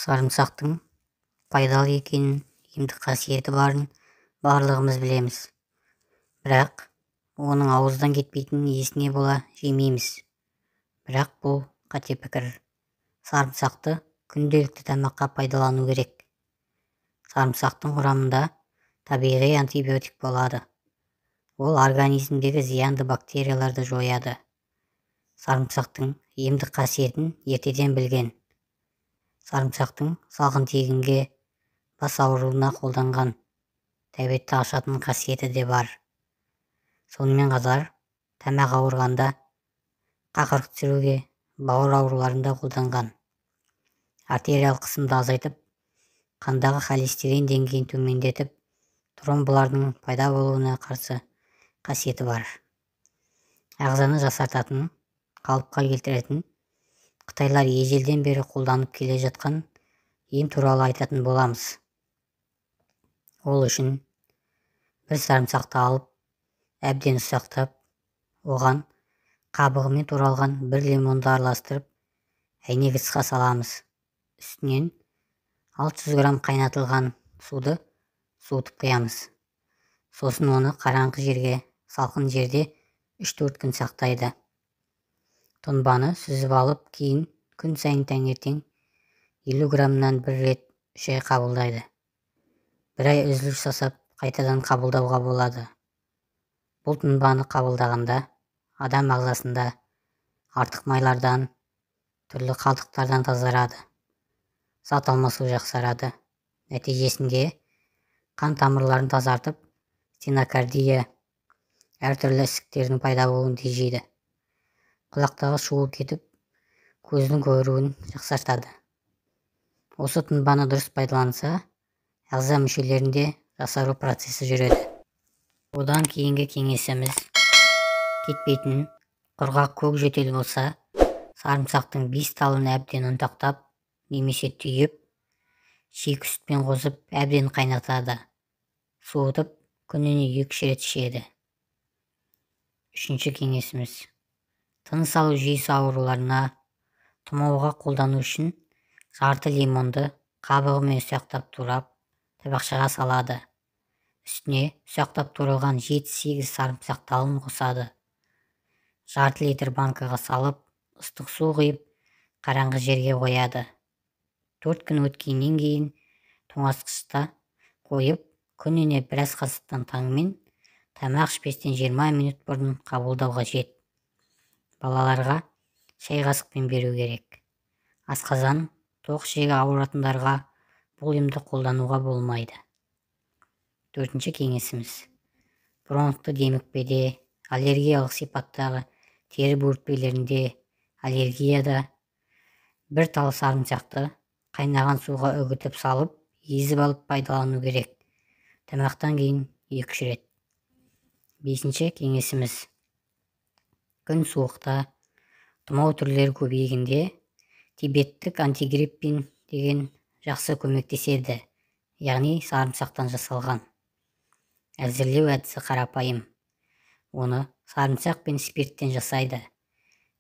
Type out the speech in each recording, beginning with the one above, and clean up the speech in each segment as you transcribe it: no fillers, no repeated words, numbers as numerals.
Sarımsақтың пайдалы екенін, емдік қасиеті барын барлығымыз білеміз. Бірақ оның ауыздан кетпейтінін есіне бола жемейміз. Бірақ бұл қате пікір. Sarımsaқты күнделікті тамаққа пайдалану керек. Sarımsақтың құрамында табиғи антибиотик болады. Ол организмдегі зиянды бактерияларды жояды. Sarımsақтың емдік қасиетін ертеден білген. Sarımsақтың салқын тегінге, бас ауруына қолданған, тәбетті ашатын қасиеті де бар. Сонымен қатар, тамақ ауырғанда, қақырық түсіруге, бауыр ауруларында қолданған. Артериялық қысымды азайтып, қандағы холестерин деңгейін төмендетіп, тромбылардың пайда болуына қарсы қасиеті бар. Ағзаны жасартатын, қалыпқа келтіретін, Қытайлар ежелден бері қолданып келе жатқан ем туралы айтатын боламыз. Ол үшін бір sarımsaқты алып, әбден ұсақтап, оған қабығымен туралған бір лимонды араластырып, әйнек ыдысқа саламыз. Үстінен 600 грамм қайнатылған суды суытып құямыз. Сосын оны қараңғы жерге, салқын жерде 3-4 күн сақтайды. Тұнбаны сүзіп алып, кейін күн сайын таңертең 50 граммнан бір рет 3 ай қабылдайды. Бір ай үзіліс жасап, қайтадан қабылдауға болады. Бұл тұнбаны қабылдағанда, адам ағзасында артық майлардан, түрлі қалдықтардан тазарады. Зат алмасу жақсарады. Нәтижесінде қан тамырларын тазартып, стенокардия, әртүрлі ісіктердің пайда болуын тежейді. Құлақтағы шуы кетіп, көздің көруін жақсартады. Осы тұнбаны дұрыс пайдаланса, ағза мүшелерінде жасару процесі жүреді. Одан кейінгі кеңесіміз: кетпейтін құрғақ көк жөтел болса, sarımsақтың 5 талын әбден ұнтақтап, немесе түйіп, шикі сүтпен қосып, әбден қайнатады. Суытып, күніне 2 рет ішеді. Үшінші кеңесіміз: тыныс алу жүйесі ауруларына, тұмауға қолдану үшін жарты лимонды қабығымен ұсақтап турап, табақшаға салады. Үстіне ұсақтап туралған 7-8 sarımsақ талын қосады. Жарты литр банкаға салып, ыстық су құйып, қараңғы жерге қояды. 4 күн өткеннен кейін тоңазытқышта қойып, күніне бір ас қасықтан таңмен, тамақ ішпестен 20 минут бұрын қабылдауға жет. Балаларға шай қасықпен беру керек. Асқазан, тоқ ішегі ауыратындарға бұл емді қолдануға болмайды. 4-ші кеңесіміз: бронхты демікпеде, аллергиялық сипаттағы тері бөртпелерінде, аллергияда бір тал sarımsaқты қайнаған суға үгітіп салып, езіп алып пайдалану керек. Тамақтан кейін 2 рет. 5-ші кеңесіміз: күн суықта, тұмау түрлері көбейгенде, тибеттік антигриппин деген жақсы көмектеседі, яғни sarımsақтан жасалған. Әзірлеу әдісі қарапайым. Оны sarımsақ пен спирттен жасайды.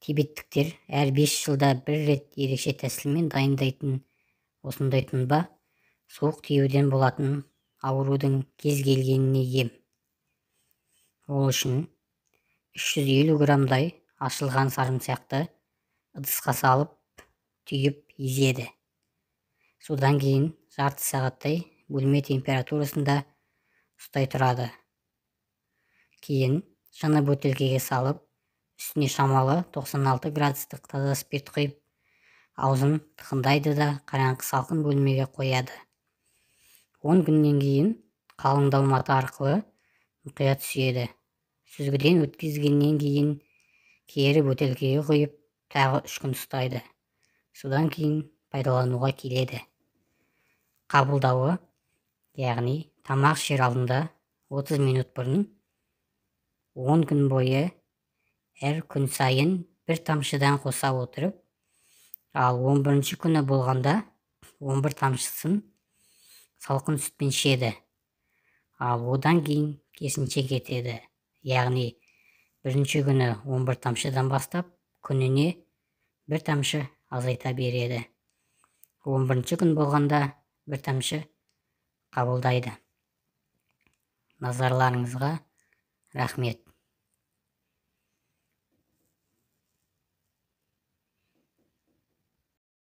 Тибеттіктер әр 5 жылда бір рет ерекше тәсілмен дайындайтын осындай тұнба суық тиюден болатын аурудың кез келгеніне ем. Ол үшін 350 граммдай ашылған sarımsaқты ыдысқа салып, түйіп, езеді. Содан кейін жарты сағаттай бөлме температурасында ұстай тұрады. Кейін шыны бөтелкеге салып, үстіне шамалы 96 градустық таза спирт құйып, аузын тықындайды да қараңғы салқын бөлмеге қояды. 10 күннен кейін қалыңдау мата арқылы мұқият сүйеді. Сүзгіден өткізгеннен кейін кері бөтелкеге құйып, тағы 3 күн ұстайды. Содан кейін пайдалануға келеді. Қабылдауы, яғни тамақ ішер алдында 30 минут бұрын 10 күн бойы әр күн сайын бір тамшыдан қоса отырып, ал 11-ші күні болғанда 11 тамшысын салқын сүтпен ішеді. Ал одан кейін керісінше кетеді. Яғни бірінші күні 11 тамшыдан бастап күніне бір тамшы азайта береді. 11 күн болғанда бір тамшы қабылдайды. Назарларыңызға рахмет.